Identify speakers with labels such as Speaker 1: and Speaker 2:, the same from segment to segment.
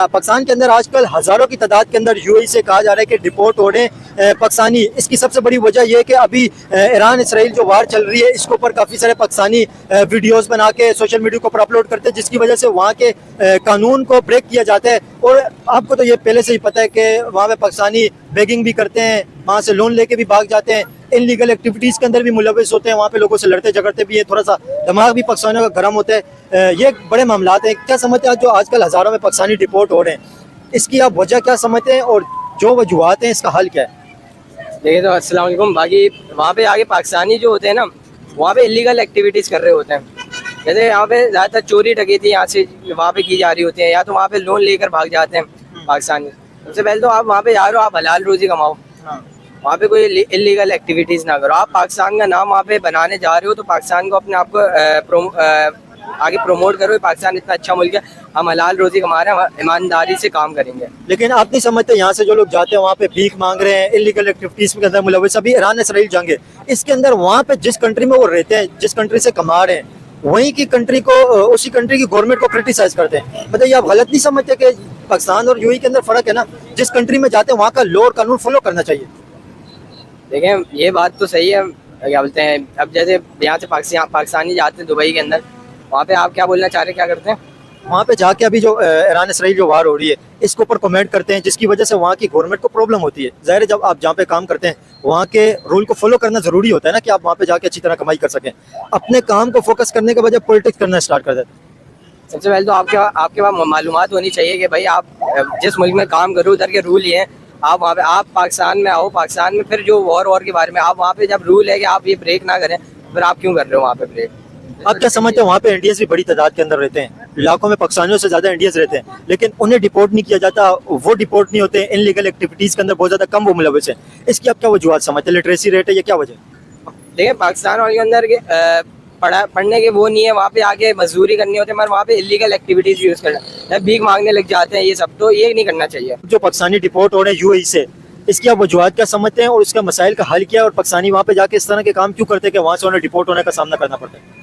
Speaker 1: पाकिस्तान के अंदर आजकल हज़ारों की तादाद के अंदर यूएई से कहा जा रहा है कि डिपोर्ट हो रहे हैं पाकिस्तानी। इसकी सबसे बड़ी वजह यह है कि अभी ईरान इसराइल जो वार चल रही है इसके ऊपर काफ़ी सारे पाकिस्तानी वीडियोस बना के सोशल मीडिया के ऊपर अपलोड करते हैं, जिसकी वजह से वहाँ के कानून को ब्रेक किया जाता है। और आपको तो ये पहले से ही पता है कि वहाँ पे पाकिस्तानी बेगिंग भी करते हैं, वहाँ से लोन लेके भी भाग जाते हैं, इनलीगल एक्टिविटीज़ के अंदर भी मुलविस होते हैं, वहाँ पे लोगों से लड़ते झगड़ते भी है, थोड़ा सा दिमाग भी पाकिस्तानियों का गर्म होता है। ये बड़े मामलात हैं। क्या समझते हैं जो आजकल हज़ारों में पाकिस्तानी डिपोर्ट हो रहे हैं, इसकी आप वजह क्या समझते हैं और जो वजूहत हैं इसका हल क्या है?
Speaker 2: देखिए तो अस्सलाम वालेकुम। बाकी वहाँ पे आगे पाकिस्तानी जो होते हैं ना, वहाँ पे इलीगल एक्टिविटीज़ कर रहे होते हैं। जैसे यहाँ पे ज़्यादातर चोरी डकैती यहाँ से वहाँ पे की जा रही होती है, या तो वहाँ पे लोन लेकर भाग जाते हैं पाकिस्तानी। सबसे पहले तो आप वहाँ पे जा रहे हो, आप हलाल रोजी कमाओ, वहाँ पे कोई इलीगल एक्टिविटीज़ ना करो। आप पाकिस्तान का नाम वहाँ पे बनाने जा रहे हो तो पाकिस्तान को अपने आप को आगे प्रमोट करो। पाकिस्तान इतना अच्छा मुल्क है, हम हलाल रोजी कमा रहे हैं, हम ईमानदारी से काम करेंगे।
Speaker 1: लेकिन आप नहीं समझते यहाँ से जो लोग जाते हैं वहाँ पे भीख मांग रहे हैं, इलीगल एक्टिविटीज़ के अंदर मुलविस, अभी ईरान इसराइल जंग है, इसके अंदर वहाँ पे जिस कंट्री में वो रहते हैं, जिस कंट्री से कमा रहे हैं, वहीं की कंट्री को, उसी कंट्री की गवर्नमेंट को क्रिटिसाइज करते हैं। मतलब ये आप गलत नहीं समझते कि पाकिस्तान और यूएई के अंदर फ़र्क है ना? जिस कंट्री में जाते हैं वहाँ का लॉ और कानून फॉलो करना चाहिए।
Speaker 2: देखें ये बात तो सही है, क्या बोलते हैं, अब जैसे यहाँ से पाकिस्तानी जाते हैं दुबई के अंदर, वहाँ पे आप क्या बोलना चाह रहे हैं, क्या करते हैं?
Speaker 1: वहाँ पे जाके अभी जो ईरान इसराइल जो वार हो रही है इसके ऊपर कमेंट करते हैं, जिसकी वजह से वहाँ की गवर्नमेंट को प्रॉब्लम होती है। ज़ाहिर है जब आप जहाँ पे काम करते हैं वहाँ के रूल को फॉलो करना ज़रूरी होता है ना, कि आप वहाँ पे जाके अच्छी तरह कमाई कर सकें। अपने काम को फोकस करने के बजाय पॉलिटिक्स करना स्टार्ट कर देते हैं।
Speaker 2: सबसे पहले तो आपके पास मालूमात होनी चाहिए कि भाई आप जिस मुल्क में काम करो उधर के रूल ये हैं। आप वहाँ पे आप पाकिस्तान में आओ, पाकिस्तान में फिर जो वॉर के बारे में आप वहाँ पे जब रूल है कि आप ये ब्रेक ना करें, फिर आप क्यों कर रहे हो वहाँ पे ब्रेक?
Speaker 1: आप क्या समझते हैं वहाँ पे इंडियंस भी बड़ी तादाद के अंदर रहते हैं, लाखों में पाकिस्तानियों से ज़्यादा इंडियंस रहते हैं, लेकिन उन्हें डिपोर्ट नहीं किया जाता, वो डिपोर्ट नहीं होते, इनलीगल एक्टिविटीज़ के अंदर बहुत ज़्यादा कम वो मुलविस हैं। इसकी आप क्या वजूहत समझते हैं? लिटरेसी रेट है, ये क्या वजह?
Speaker 2: देखिए पाकिस्तान और के अंदर के पढ़ने के वो नहीं है, वहाँ पे आके मजदूरी करनी होती है, मगर वहाँ पे इलीगल एक्टिविटीज़ यूज़ करना, भीख मांगने लग जाते हैं, ये सब तो ये नहीं करना चाहिए।
Speaker 1: जो पाकिस्तानी डिपोर्ट हो रहे हैं यूएई से, इसकी आप वजूहत क्या समझते हैं और उसका मसाइल का हल क्या है? और पाकिस्तानी वहाँ पे जाके इस तरह के काम क्यों करते हैं कि वहाँ से उन्हें डिपोर्ट होने का सामना करना पड़ता है?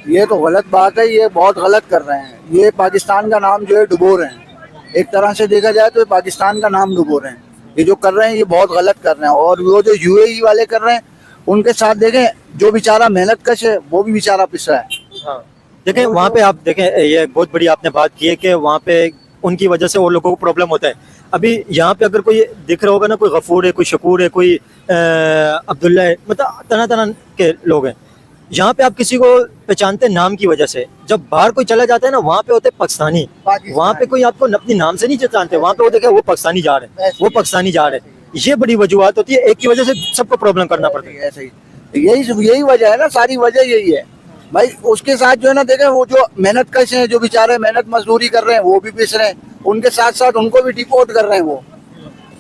Speaker 3: ये तो गलत बात है, ये बहुत गलत कर रहे हैं। ये पाकिस्तान का नाम जो है डुबो रहे हैं। एक तरह से देखा जाए तो ये पाकिस्तान का नाम डुबो रहे हैं। ये जो कर रहे हैं ये बहुत गलत कर रहे हैं। और वो जो यूएई वाले कर रहे हैं उनके साथ देखें, जो बेचारा मेहनत कश है वो भी बेचारा पिसा है।
Speaker 1: हाँ। देखें वहाँ पे आप देखें, ये बहुत बड़ी आपने बात की है कि वहाँ पे उनकी वजह से और लोगों को प्रॉब्लम होता है। अभी यहाँ पे अगर कोई दिख रहा होगा ना, कोई गफूर है, कोई शकूर है, कोई अब्दुल्ला है, मतलब तरह तरह के लोग हैं। यहाँ पे आप किसी को पहचानते नाम की वजह से, जब बाहर कोई चला जाता है ना वहाँ पे होते पाकिस्तानी, वहाँ पे कोई आपको अपने नाम से नहीं पहचानते, वहाँ पे वो देखे वो पाकिस्तानी जा रहे हैं, वो पाकिस्तानी जा रहे हैं। ये बड़ी वजूहत होती है, एक की वजह से सबको प्रॉब्लम करना पड़ता है।
Speaker 3: ऐसे ही यही वजह है ना, सारी वजह यही है भाई। उसके साथ जो है ना देखें, वो जो मेहनत कश हैं, जो बेचारे मेहनत मजदूरी कर रहे हैं वो भी पिस रहे हैं, उनके साथ साथ उनको भी डिपोर्ट कर रहे हैं। वो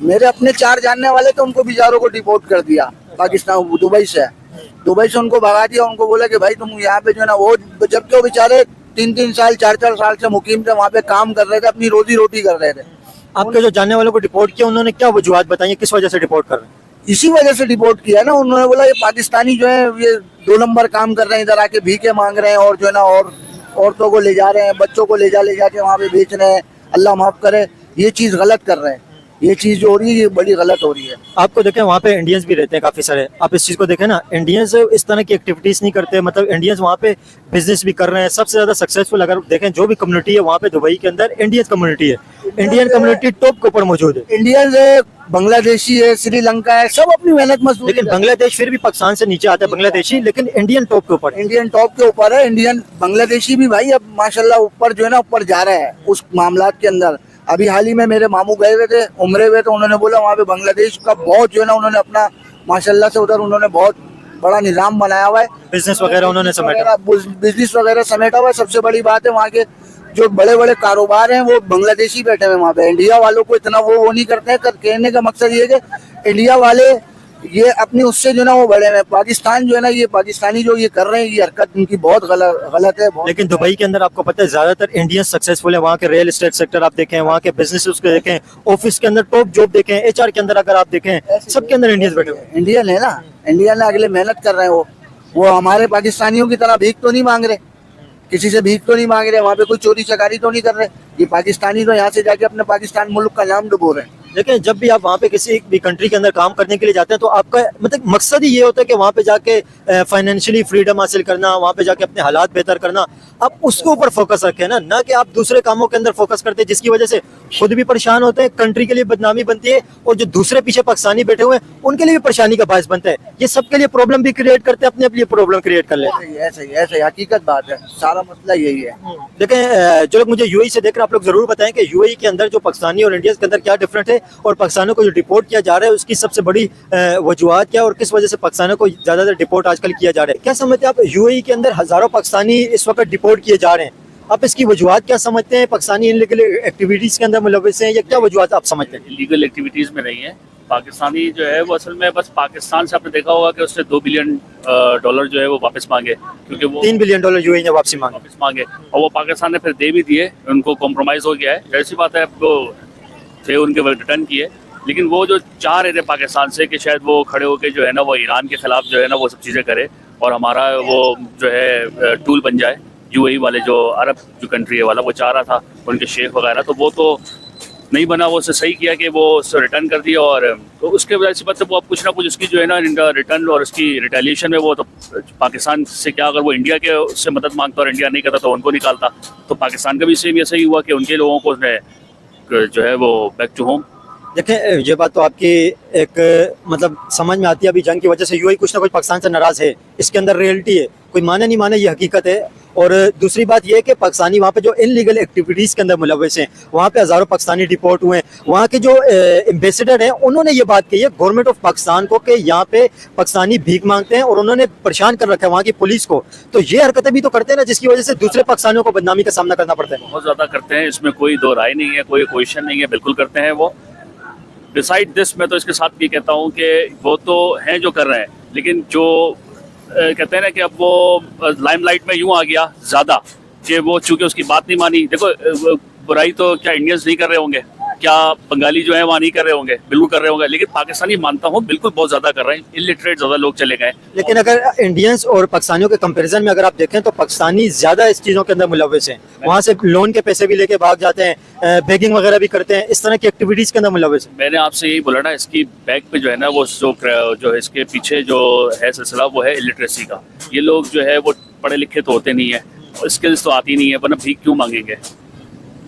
Speaker 3: मेरे अपने 4 जानने वाले थे, उनको बेचारों को डिपोर्ट कर दिया पाकिस्तान, दुबई से उनको भगा दिया। उनको बोला कि भाई तुम यहाँ पे जो है ना, वो जबकि वो बेचारे 3-3 साल 4-4 साल से मुकीम थे, वहाँ पे काम कर रहे थे, अपनी रोजी रोटी कर रहे थे।
Speaker 1: आपके जो जानने वालों को डिपोर्ट किया उन्होंने क्या वजूहत बताई, किस वजह से डिपोर्ट कर रहे हैं?
Speaker 3: इसी वजह से डिपोर्ट किया ना। उन्होंने बोला ये पाकिस्तानी जो है ये 2 नंबर काम कर रहे हैं, इधर आके भीखे मांग रहे हैं, और जो है ना और औरतों को ले जा रहे हैं, बच्चों को ले जाके वहाँ पे बेच रहे हैं। अल्लाह माफ करे, ये चीज़ गलत कर रहे हैं। ये चीज़ जो हो रही है ये बड़ी गलत हो रही है।
Speaker 1: आपको देखें वहाँ पे इंडियंस भी रहते हैं काफ़ी सारे, आप इस चीज़ को देखें ना, इंडियंस इस तरह की एक्टिविटीज़ नहीं करते, मतलब इंडियंस वहाँ पे बिजनेस भी कर रहे हैं। सबसे ज़्यादा सक्सेसफुल अगर देखें जो भी कम्युनिटी है वहाँ पे दुबई के अंदर, इंडियन कम्युनिटी है। इंडियन कम्युनिटी टॉप के ऊपर मौजूद है।
Speaker 3: इंडियंस है, बांग्लादेशी है, श्रीलंका है, सब अपनी मेहनत मजदूरी।
Speaker 1: लेकिन बांग्लादेश फिर भी पाकिस्तान से नीचे आता है बांग्लादेशी, लेकिन इंडियन टॉप के ऊपर है।
Speaker 3: इंडियन टॉप के ऊपर है। इंडियन बांग्लादेशी भी भाई अब माशाल्लाह ऊपर जो है ना, ऊपर जा रहा है उस मामलात के अंदर। अभी हाल ही में मेरे मामू गए हुए थे, उम्रे हुए, तो उन्होंने बोला वहाँ पे बांग्लादेश का बहुत जो है ना, उन्होंने अपना माशाल्लाह से उधर उन्होंने बहुत बड़ा निज़ाम बनाया हुआ है।
Speaker 1: बिजनेस वगैरह उन्होंने समेटा,
Speaker 3: बिजनेस वगैरह समेटा हुआ है। सबसे बड़ी बात है वहाँ के जो बड़े बड़े कारोबार हैं वो बांग्लादेशी बैठे हुए वहाँ पे। इंडिया वालों को इतना वो नहीं करते हैं। कहने का मकसद ये है कि इंडिया वाले ये अपनी उससे जो ना वो बड़े हैं। पाकिस्तान जो है ना, ये पाकिस्तानी जो ये कर रहे हैं, ये हरकत उनकी बहुत गलत है।
Speaker 1: लेकिन दुबई के अंदर आपको पता है ज्यादातर इंडियन सक्सेसफुल है। वहाँ के रियल एस्टेट सेक्टर आप देखें, वहाँ के बिजनेस उसको देखें, ऑफिस के अंदर टॉप जॉब देखें, एचआर के अंदर अगर आप देखें, सबके अंदर इंडियंस बैठे हुए।
Speaker 3: इंडियन है ना, इंडियन है, अगले मेहनत कर रहे हैं। वो हमारे पाकिस्तानियों की तरह भीख तो नहीं मांग रहे, किसी से भीख तो नहीं मांग रहे, वहाँ पे कोई चोरी चकारी तो नहीं कर रहे। ये पाकिस्तानी तो यहाँ से जाके अपने पाकिस्तान मुल्क का नाम डुबो रहे हैं।
Speaker 1: लेकिन जब भी आप वहाँ पे किसी भी कंट्री के अंदर काम करने के लिए जाते हैं तो आपका मतलब मकसद ही ये होता है कि वहाँ पे जाके फाइनेंशियली फ्रीडम हासिल करना, वहाँ पे जाके अपने हालात बेहतर करना। आप उसके ऊपर फोकस रखें ना कि आप दूसरे कामों के अंदर फोकस करते हैं, जिसकी वजह से खुद भी परेशान होते हैं, कंट्री के लिए बदनामी बनती है, और जो दूसरे पीछे पाकिस्तानी बैठे हुए हैं उनके लिए भी परेशानी का बायस बनता है। ये सबके लिए प्रॉब्लम भी क्रिएट करते हैं, अपने लिए प्रॉब्लम क्रिएट कर लेते हैं।
Speaker 3: ऐसे ही हकीकत बात है, सारा मसला यही है।
Speaker 1: देखें, जो लोग मुझे यूएई से देखकर आप लोग जरूर बताएं कि यूएई के अंदर जो पाकिस्तानी और इंडिया के अंदर क्या डिफरेंट है, और पाकिस्तानियों को जो डिपोर्ट किया जा रहा है उसकी सबसे बड़ी वजूहत क्या है, और किस वजह से पाकिस्तानियों को ज्यादातर डिपोर्ट आजकल किया जा रहा है। क्या समझते हैं आप, यूएई के अंदर हजारों पाकिस्तानी इस वक्त डिपोर्ट किए जा रहे हैं, आप इसकी वजूहत क्या समझते हैं? पाकिस्तानी इनलीगल एक्टिविटीज के अंदर मुलविस हैं, या क्या वजूहत आप समझते हैं?
Speaker 4: इलीगल एक्टिविटीज़ में नहीं है। पाकिस्तानी जो है वो असल में बस पाकिस्तान से आपने देखा होगा कि उसने $2 बिलियन जो है वो वापस मांगे, क्योंकि वो
Speaker 1: $3 बिलियन यूएई ने वापसी मांगी।
Speaker 4: वापस मांगे, और वो पाकिस्तान ने फिर दे भी दिए, उनको कॉम्प्रोमाइज़ हो गया है। ऐसी बात है, वो थे उनके रिटर्न किए, लेकिन वो जो चाह रहे थे पाकिस्तान से कि शायद वो खड़े होकर जो है ना वो ईरान के ख़िलाफ़ जो है ना वो सब चीज़ें करे, और हमारा वो जो है टूल बन जाए। यूएई वाले जो अरब जो कंट्री है वाला वो चाह रहा था, उनके शेख वगैरह, तो वो तो नहीं बना। वो उससे सही किया कि वो उससे रिटर्न कर दिया, और तो उसके वजह से मतलब वो कुछ ना कुछ उसकी जो है ना रिटर्न और उसकी रिटेलिएशन में वो तो पाकिस्तान से क्या, अगर वो इंडिया के उससे मदद मांगता और इंडिया नहीं करता तो उनको निकालता। तो पाकिस्तान का भी सेम ऐसा ही हुआ कि उनके लोगों को उसने जो है वो बैक टू होम।
Speaker 1: देखें, ये बात तो आपकी एक मतलब समझ में आती है, अभी जंग की वजह से यूएई कुछ ना कुछ पाकिस्तान से नाराज है, इसके अंदर रियलिटी है, कोई माने नहीं माने ये हकीकत है। और दूसरी बात ये है कि पाकिस्तानी वहाँ पे जो इनलीगल एक्टिविटीज़ के अंदर मुलविस हैं, वहाँ पे हज़ारों पाकिस्तानी डिपोर्ट हुए हैं। वहाँ के जो एम्बेसडर हैं उन्होंने ये बात कही है गवर्नमेंट ऑफ पाकिस्तान को कि यहाँ पे पाकिस्तानी भीख मांगते हैं, और उन्होंने परेशान कर रखा है वहाँ की पुलिस को। तो ये हरकतें भी तो करते हैं ना, जिसकी वजह से दूसरे पाकिस्तानियों को बदनामी का सामना करना पड़ता है।
Speaker 4: बहुत ज़्यादा करते हैं, इसमें कोई दो राय नहीं है, कोई क्वेश्चन नहीं है, बिल्कुल करते हैं वो। डिसाइड दिस, मैं तो इसके साथ भी कहता हूँ कि वो तो हैं जो कर रहे हैं, लेकिन जो कहते हैं ना कि अब वो लाइमलाइट में यूँ आ गया ज़्यादा कि वो चूँकि उसकी बात नहीं मानी। देखो, बुराई तो क्या इंडियंस नहीं कर रहे होंगे, क्या बंगाली जो है वहाँ नहीं कर रहे होंगे, बिल्कुल कर रहे होंगे, लेकिन पाकिस्तानी मानता हूँ बिल्कुल बहुत ज़्यादा कर रहे हैं। इलिटरेट ज़्यादा लोग चले गए।
Speaker 1: लेकिन अगर इंडियंस और पाकिस्तानियों के कंपैरिजन में अगर आप देखें तो पाकिस्तानी ज़्यादा इस चीज़ों के अंदर मुलविस हैं, वहाँ से लोन के पैसे भी लेके भाग जाते हैं, बेगिंग वगैरह भी करते हैं, इस तरह की एक्टिविटीज़ के अंदर मुलविस हैं।
Speaker 4: मैंने आपसे यही बोला ना, इसकी बैक पे जो है ना वो जो है इसके पीछे जो है सिलसिला वो है इलिटरेसी का। ये लोग जो है वो पढ़े लिखे तो होते नहीं है, स्किल्स तो आती नहीं है, वरना भीख क्यों मांगेंगे।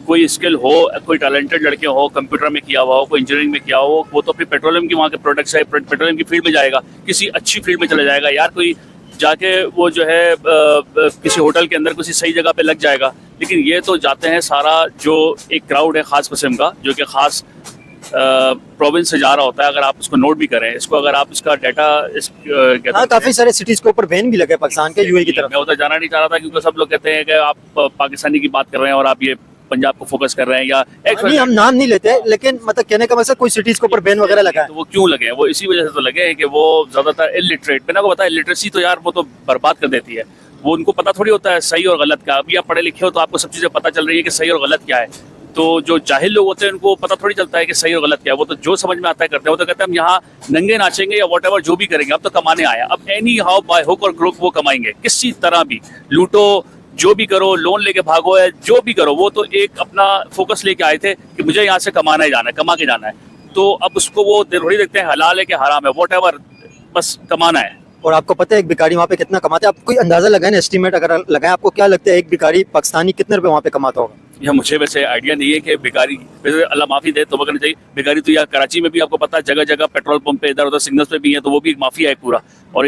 Speaker 4: कोई स्किल हो, कोई टैलेंटेड लड़के हो, कंप्यूटर में किया हुआ हो, कोई इंजीनियरिंग में किया हो, वो तो फिर पेट्रोलियम की वहाँ के प्रोडक्ट्स है, पेट्रोलियम की फील्ड में जाएगा, किसी अच्छी फील्ड में चला जाएगा यार। कोई जाके वो जो है किसी होटल के अंदर किसी सही जगह पे लग जाएगा। लेकिन ये तो जाते हैं, सारा जो एक क्राउड है ख़ास किस्म का, जो कि ख़ास प्रोविंस से जा रहा होता है। अगर आप उसको नोट भी करें, इसको अगर आप इसका डाटा
Speaker 1: काफ़ी सारे सिटीज़ के ऊपर बैन भी लगे पाकिस्तान के यूएई की तरफ।
Speaker 4: मैं उधर जाना नहीं चाह रहा था, क्योंकि सब लोग कहते हैं कि आप पाकिस्तानी की बात कर रहे हैं और आप ये पंजाब को फोकस कर रहे हैं, या
Speaker 1: नहीं, हम नाम नहीं लेते, लेकिन मतलब कहने का मतलब कोई सिटीज के ऊपर बैन वगैरह लगा है।
Speaker 4: तो वो क्यों लगे हैं? वो इसी वजह से तो लगे हैं कि वो ज्यादातर इलिटरेट, मैंने आपको बताया इलिटरेसी तो यार वो तो बर्बाद कर देती है। वो उनको पता थोड़ी होता है सही और गलत का। अभी आप पढ़े लिखे हो तो आपको सब चीजें पता चल रही है कि सही और गलत क्या है। तो जो जाहिल लोग होते हैं उनको पता थोड़ी चलता है कि सही और गलत क्या है। वो तो जो समझ में आता है करते हैं। वो तो कहते हैं हम यहाँ नंगे नाचेंगे या वॉट एवर जो भी करेंगे, अब तो कमाने आया, अब एनी हाउ बाय हुक और क्रुक वो कमाएंगे, किसी तरह भी लूटो, जो भी करो, लोन लेके भागो है, जो भी करो, वो तो एक अपना फोकस लेके आए थे कि मुझे यहाँ से कमाना ही जाना है, कमा के जाना है। तो अब उसको वो थोड़ी देखते हैं हलाल है कि हराम है, वॉट एवर, बस कमाना है।
Speaker 1: और आपको पता है एक भिखारी वहाँ पे कितना कमाता है? आप कोई अंदाजा लगाएं, एस्टीमेट अगर लगाएं, आपको क्या लगता है एक भिखारी पाकिस्तानी कितने रुपए वहाँ पे कमाता होगा?
Speaker 4: यह मुझे वैसे आइडिया नहीं है कि भिखारी, वैसे अल्लाह माफ़ी दे तो करनी चाहिए। भिखारी तो यहाँ कराची में भी आपको पता है जगह जगह पेट्रोल पंप पे इधर उधर सिग्नल्स पे भी है, तो वो भी एक माफिया है पूरा। और ये